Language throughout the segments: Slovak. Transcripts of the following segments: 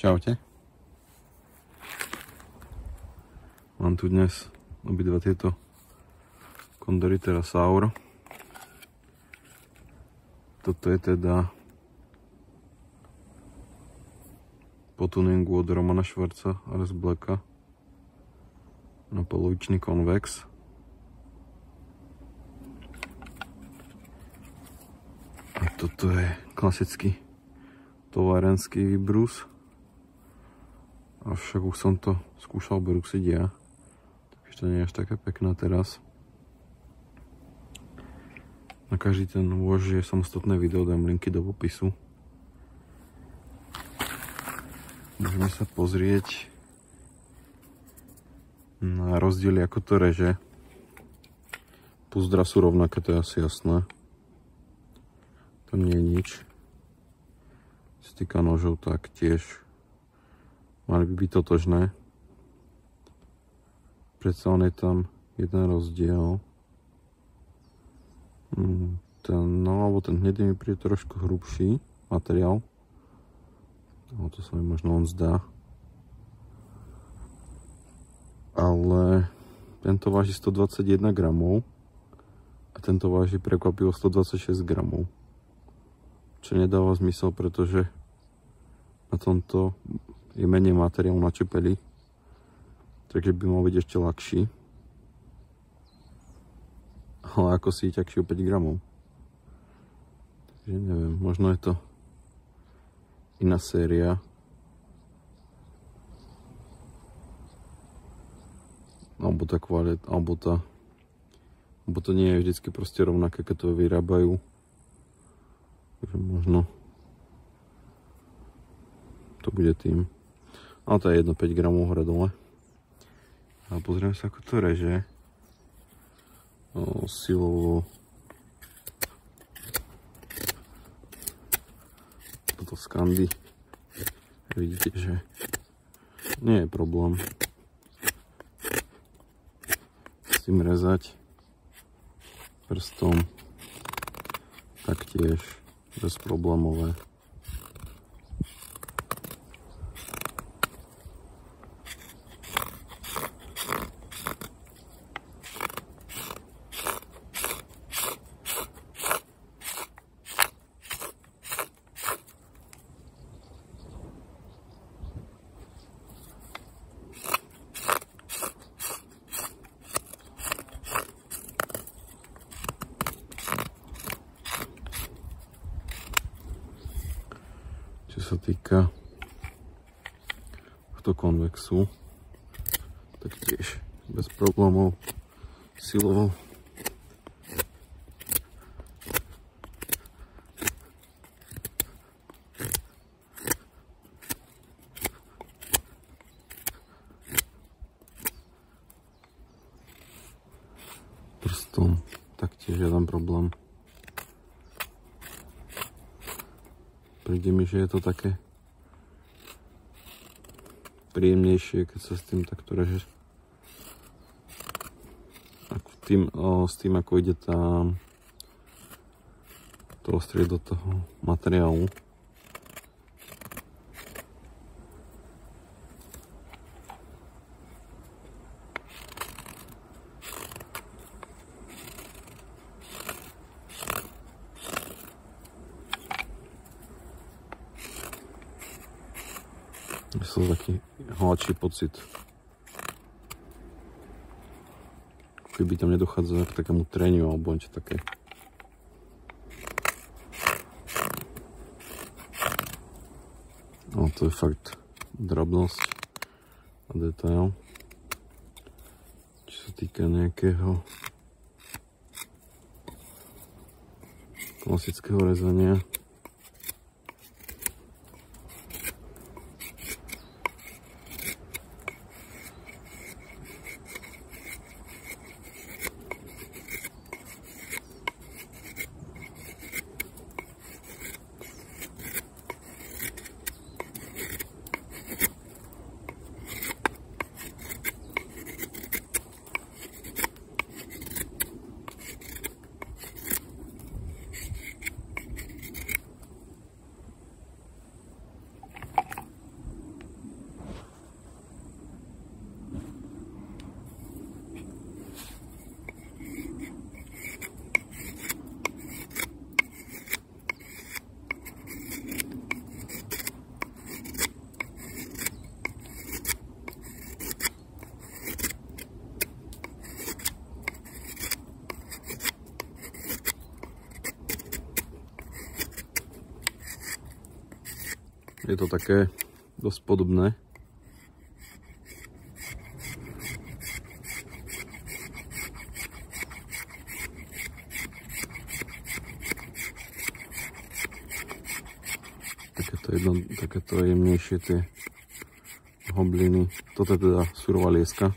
Čaute. Mám tu dnes obidva tieto Condory Terrasaur. Toto je teda po tuningu od Romana Schwarza RS Blacka na polovičný konvex. A toto je klasický továrenský výbrus. Avšak už som to skúšal brusiť ja, takže to nie je až také pekné teraz. Na každý ten vôž je samostatné video, dám linky do popisu. Môžeme sa pozrieť na rozdiely, ako to reže. Púzdra sú rovnaké, to je asi jasné. Tam nie je nič. Čo sa týka nožov, tak tiež mali by byť totožné. Predsa on je tam jeden rozdiel. Ten hnedý mi príde trošku hrubší materiál. No, to sa mi možno len zdá. Ale tento váži 121 gramov a tento váži prekvapivo 126 gramov. Čo nedáva zmysel, pretože na tomto je menej materiálu na čepeli, takže by mal byť ešte ľahší. Ale ako si ťažší o 5 gramov. Takže neviem, možno je to iná séria. Alebo tá kvalita, alebo to nie je vždycky proste rovnaké, keď to vyrábajú. Takže možno to bude tým. Ale to je jedno, 5 gramov hore dole. A pozrieme sa, ako to reže. Silovo. Toto Scandi. Vidíte, že nie je problém s tým rezať prstom. Taktiež bezproblémové. Čo sa týka tohto konvexu, tak tiež bez problémov silovo. Prstom taktiež žiaden problém. Príde mi, že je to také príjemnejšie, keď sa s tým takto režeš. S tým, ako ide to ostrie do toho materiálu. Som taký hladší pocit. Keby tam nedochádzalo k takému treniu alebo niečo také. No to je fakt drobnosť a detail. Čo sa týka nejakého klasického rezania. Je to také dosť podobné. Takéto jemnejšie tie hobliny. Toto je teda surová lieska.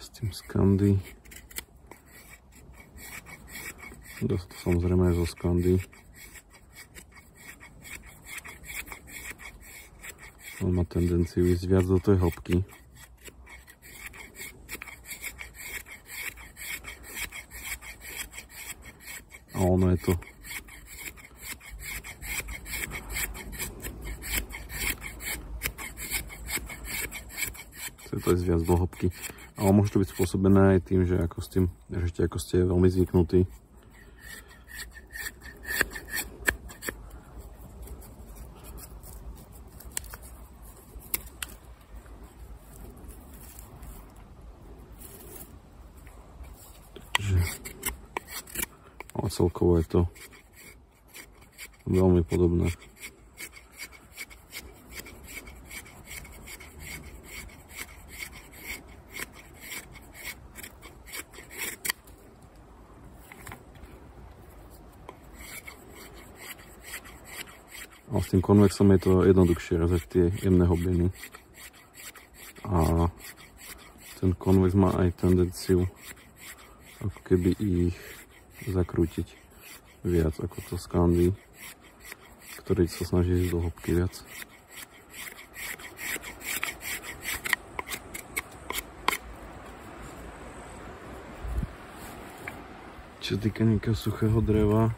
S tým Scandi. Dosť samozrejme aj zo Scandi. On má tendenciu ísť viac do tej hĺbky. A ono je to ísť viac do hĺbky. Ale môže to byť spôsobené aj tým, že ako s tým, ešte ako ste veľmi zvyknutí. Ale celkovo je to veľmi podobné. A s tým konvexom je to jednoduchšie rezať tie jemné hobliny. A ten konvex má aj tendenciu ako keby ich zakrútiť viac ako to Scandi, ktorý sa snaží ísť do hĺbky viac. Čo týka nejakého suchého dreva,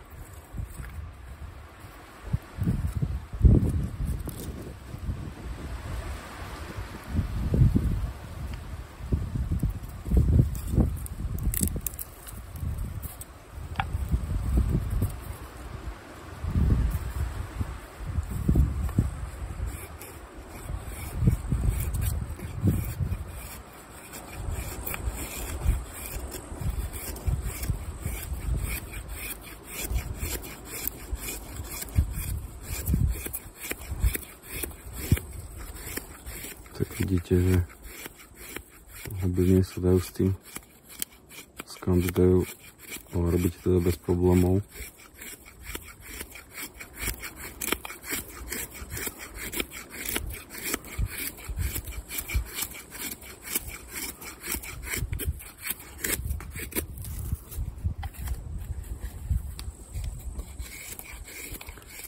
tak vidíte, že hobliny sa dajú s tým Scandi dajú robiť teda bez problémov.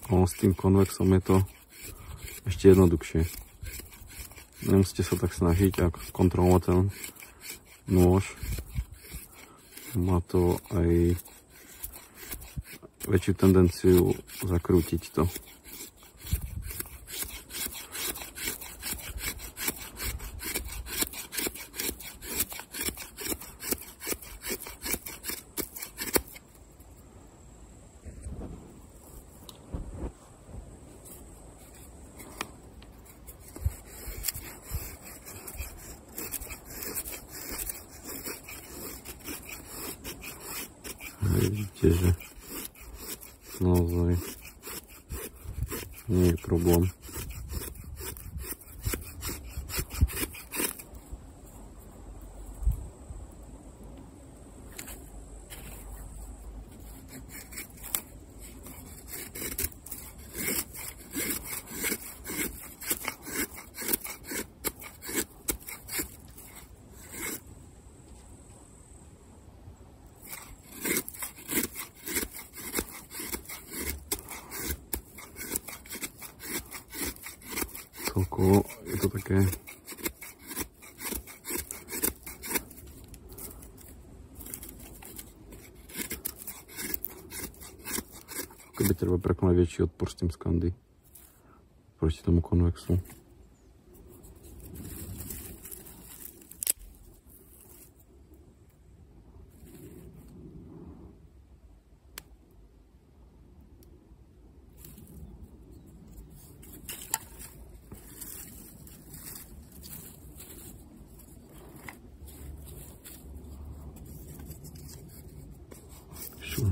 A s tým konvexom je to ešte jednoduchšie. Nemusíte sa tak snažiť a kontrolovať ten nôž. Má to aj väčšiu tendenciu zakrútiť to. Vidíte, že naozaj nie je problém. Celkovo je to také keby treba prekonať väčší odpor s tým Scandi proti tomu konvexu.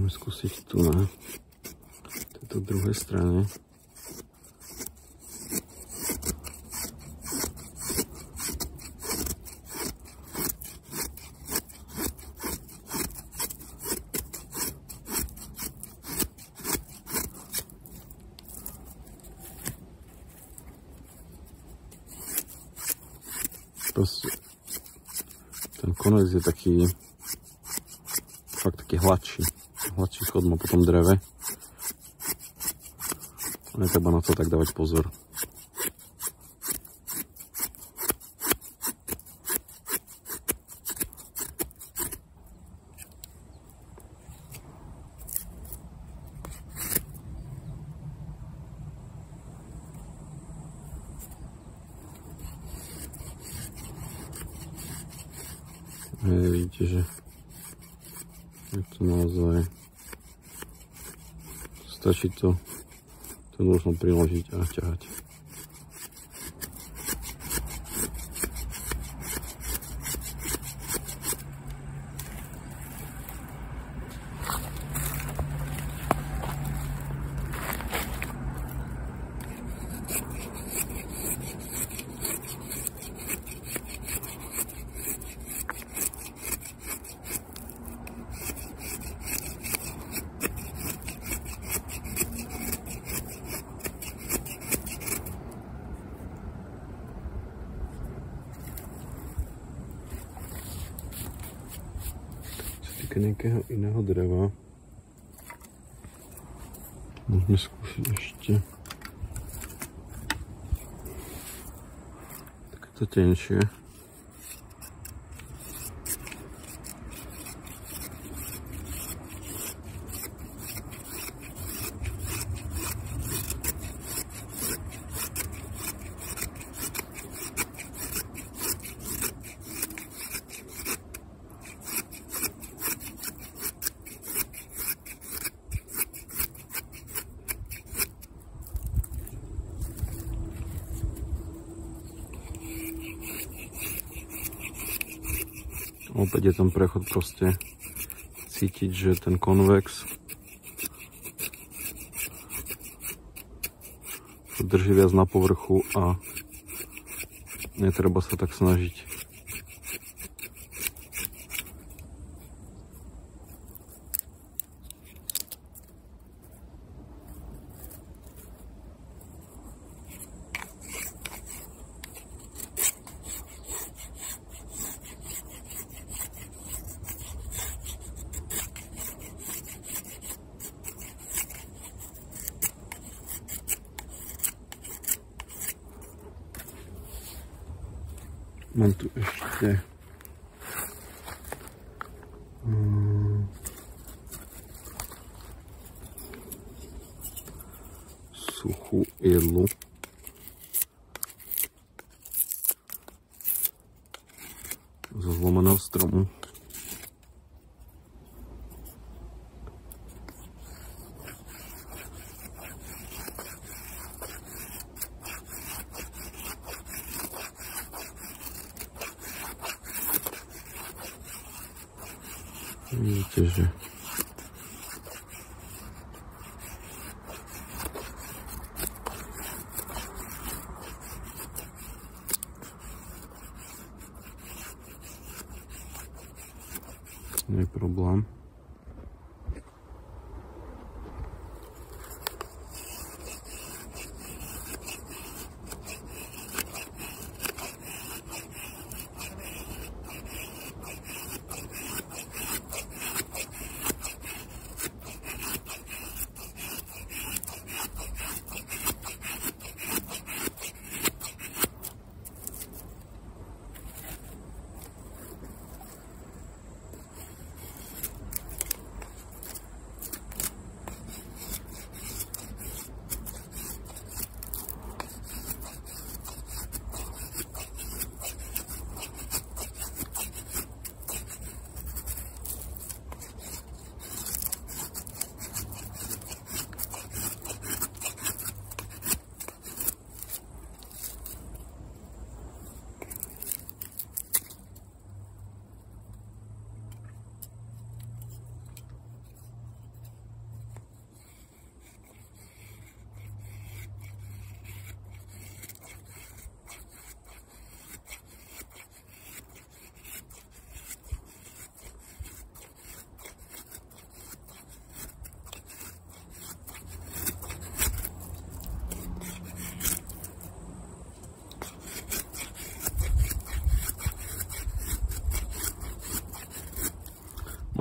Môžeme skúsiť tu na tejto druhej strane. Ten konec je taký fakt taký hladší schod má po tom dreve. Netreba na to tak dávať pozor. Vidíte, že je to naozaj stačí to možno priložiť a ťahať. Nejakého iného dreva. Môžeme skúsiť ešte takéto tenšie. Opäť je ten prechod proste cítiť, že ten konvex drží viac na povrchu a netreba sa tak snažiť. Mám tu ešte suchú jedlu. Zo zlomeného stromu. Vidíte, že nie je problém.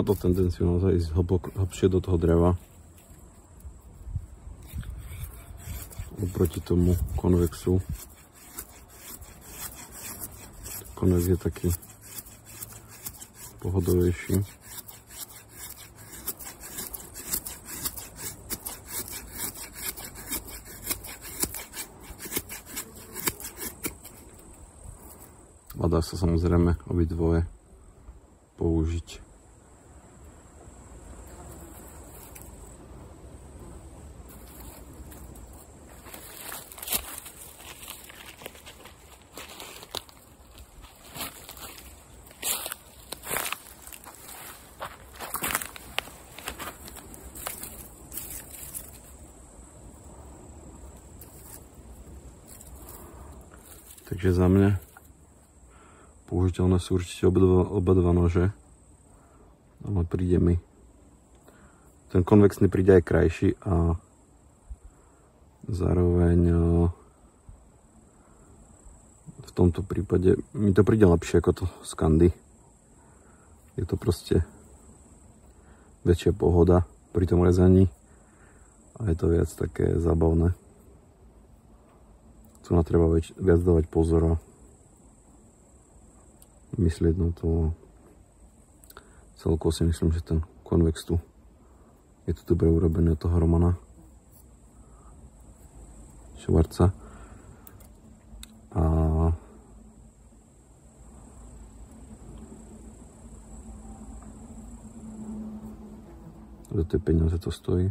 túto tendenciu naozaj ísť hlbšie do toho dreva. Oproti tomu konvexu. Konvex je taký pohodovejší. A dá sa samozrejme obidvoje použiť. Takže za mňa použiteľné sú určite oba dva nože, ale príde mi ten konvexný príde aj krajší a zároveň v tomto prípade mi to príde lepšie ako to Scandi. Je to proste väčšia pohoda pri tom rezaní a je to viac také zábavné. Tu na treba viac dávať pozor a myslieť na to. Celkovo si myslím, že ten konvex tu je tu dobre urobený od toho Romana Schwarza. A za tie peniaze to stojí.